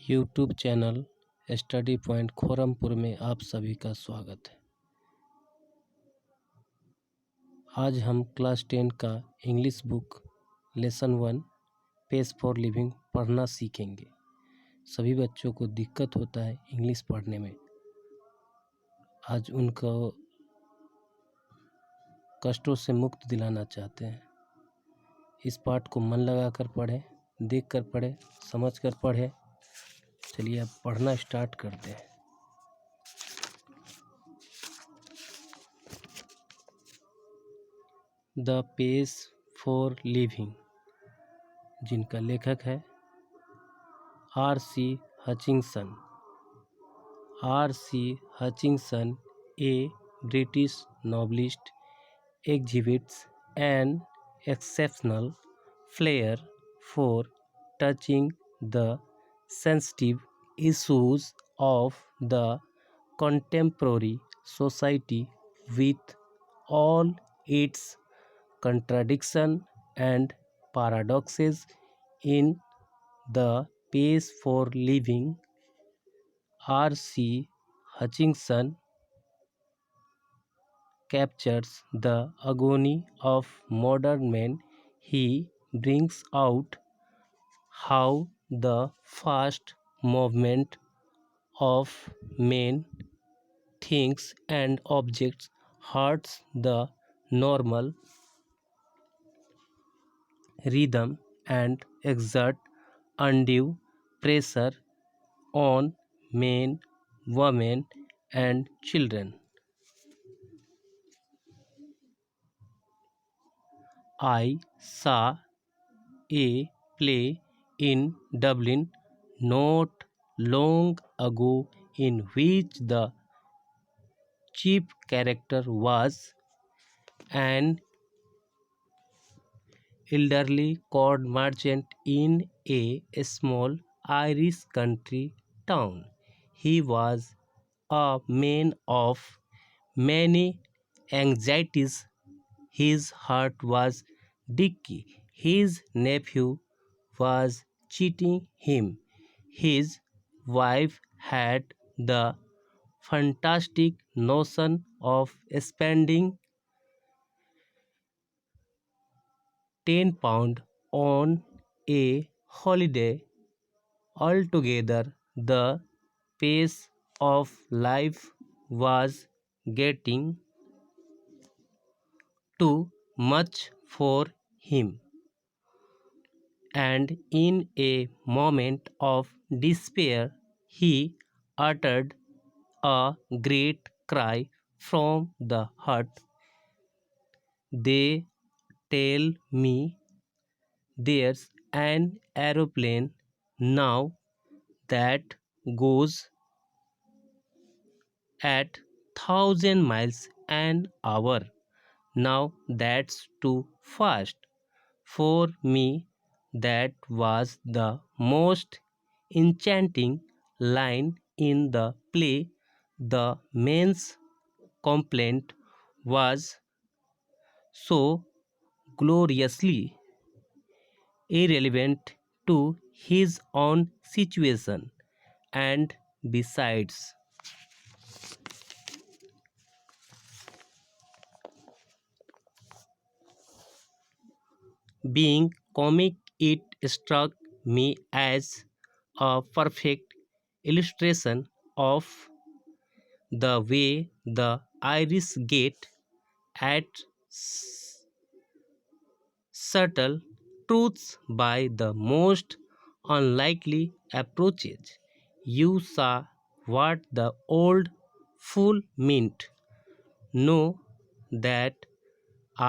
YouTube channel study point Khorampur में आप सभी का स्वागत है। आज हम क्लास 10 का English book lesson 1 page for living पढ़ना सीखेंगे। सभी बच्चों को दिक्कत होता है इंग्लिश पढ़ने में। आज उनको कष्टों से मुक्त दिलाना चाहते हैं। इस पाठ को मन लगाकर पढ़ें, देखकर पढ़ें, समझकर पढ़ें। चलिए अब पढ़ना स्टार्ट करते हैं। द पेज फॉर लिविंग, जिनका लेखक है R.C. Hutchinson. R.C. Hutchinson, a British novelist, exhibits an exceptional flair for touching the sensitive issues of the contemporary society with all its contradictions and paradoxes. In The Pace for Living, R.C. Hutchinson captures the agony of modern men. He brings out how the fast movement of men, things, and objects hurts the normal rhythm and exert undue pressure on men, women, and children. I saw a play in Dublin not long ago in which the chief character was an elderly cord merchant in a small Irish country town. He was a man of many anxieties. His heart was dicky. His nephew was cheating him. His wife had the fantastic notion of spending £10 on a holiday. Altogether, the pace of life was getting too much for him, and in a moment of despair he uttered a great cry from the hut. "They tell me there's an aeroplane now that goes at 1,000 miles an hour. Now that's too fast for me." That was the most enchanting line in the play. The man's complaint was so gloriously irrelevant to his own situation, and besides being comic, it struck me as a perfect illustration of the way the Irish get at subtle truths by the most unlikely approaches. You saw what the old fool meant. Know that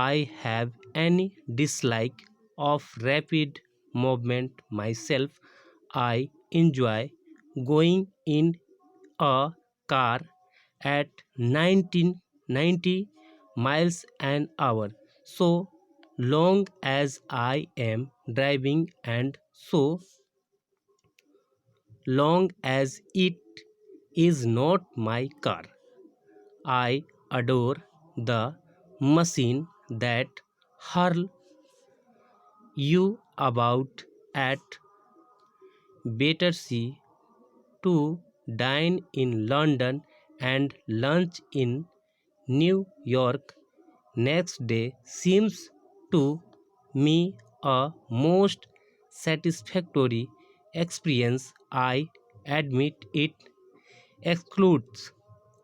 I have any dislike of rapid movement myself. I enjoy going in a car at 90 miles an hour, so long as I am driving and so long as it is not my car. I adore the machine that hurl you about at Battersea to dine in London and lunch in New York next day seems to me a most satisfactory experience. I admit it excludes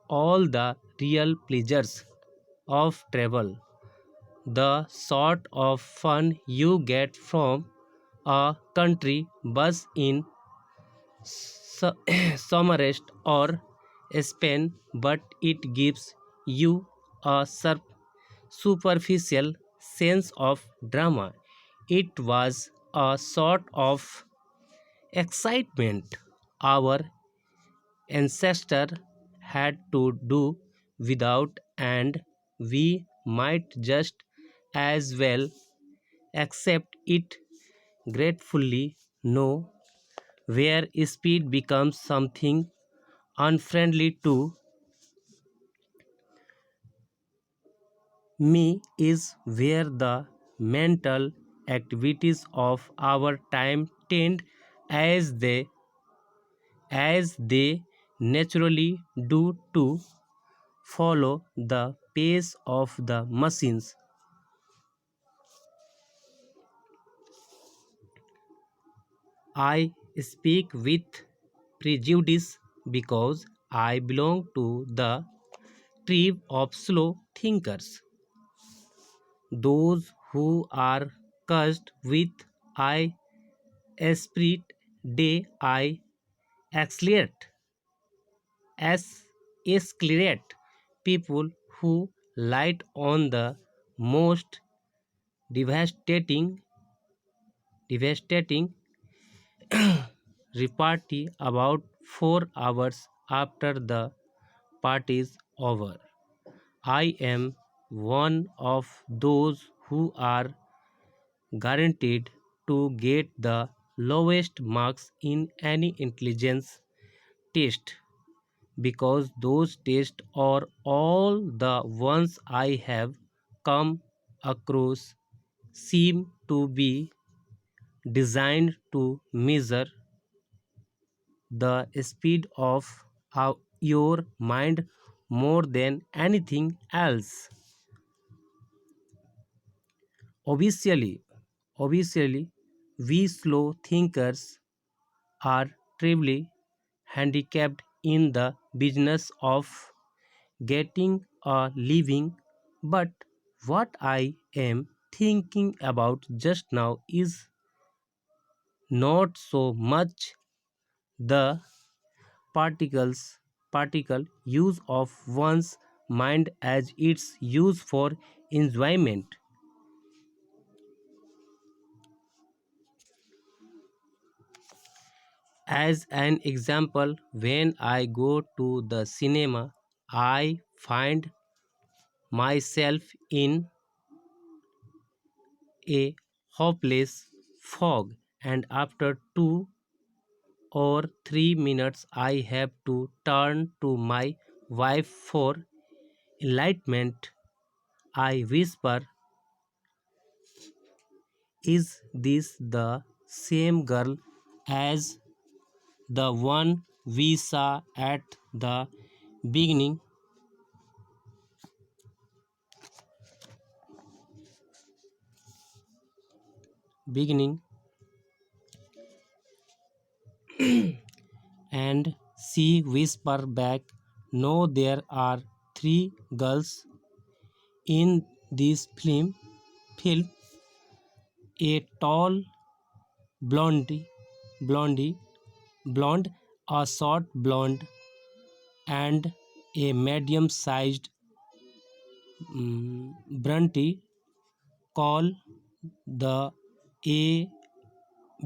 all the real pleasures of travel, the sort of fun you get from a country bus in Somerset or Spain, but it gives you a superficial sense of drama. It was a sort of excitement our ancestor had to do without, and we might just as well accept it gratefully. No, where speed becomes something unfriendly to me is where the mental activities of our time tend, as they naturally do, to follow the pace of the machines. I speak with prejudice because I belong to the tribe of slow thinkers, those who are cursed with I esprit de I accelerate as escalate, people who light on the most devastating devastating repartee about 4 hours after the party is over. I am one of those who are guaranteed to get the lowest marks in any intelligence test, because those tests are all the ones I have come across seem to be designed to measure the speed of your mind more than anything else. Obviously, obviously, we slow thinkers are terribly handicapped in the business of getting a living, but what I am thinking about just now is not so much the particles particle use of one's mind as its use for enjoyment. As an example, when I go to the cinema, I find myself in a hopeless fog, and after 2 or 3 minutes I have to turn to my wife for enlightenment. I whisper, is this the same girl as the one we saw at the beginning? Beginning, and she whisper back, no, there are three girls in this film, a tall blondie, blondie, blonde, a short blonde, and a medium-sized bruntie. Call the A,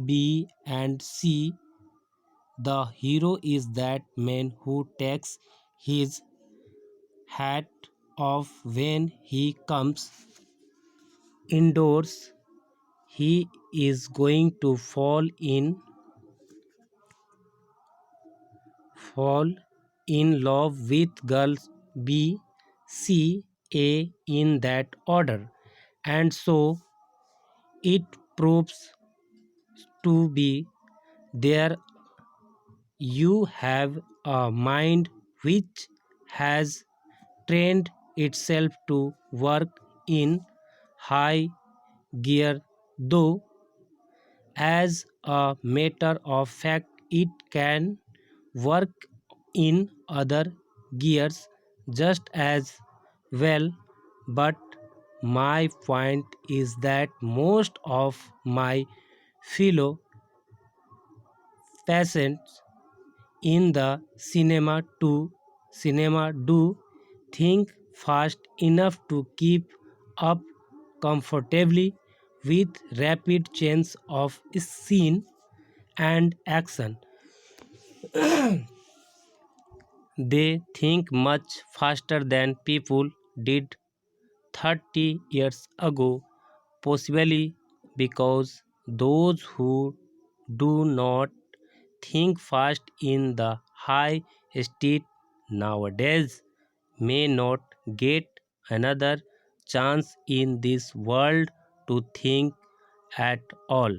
B, and C. The hero is that man who takes his hat off when he comes indoors. He is going to fall in love with girls B, C, A in that order, and so it proves to be. There You have a mind which has trained itself to work in high gear, though as a matter of fact it can work in other gears just as well. But my point is that most of my fellow patients in the cinema do think fast enough to keep up comfortably with rapid change of scene and action. They think much faster than people did 30 years ago, possibly because those who do not think fast in the high state nowadays may not get another chance in this world to think at all.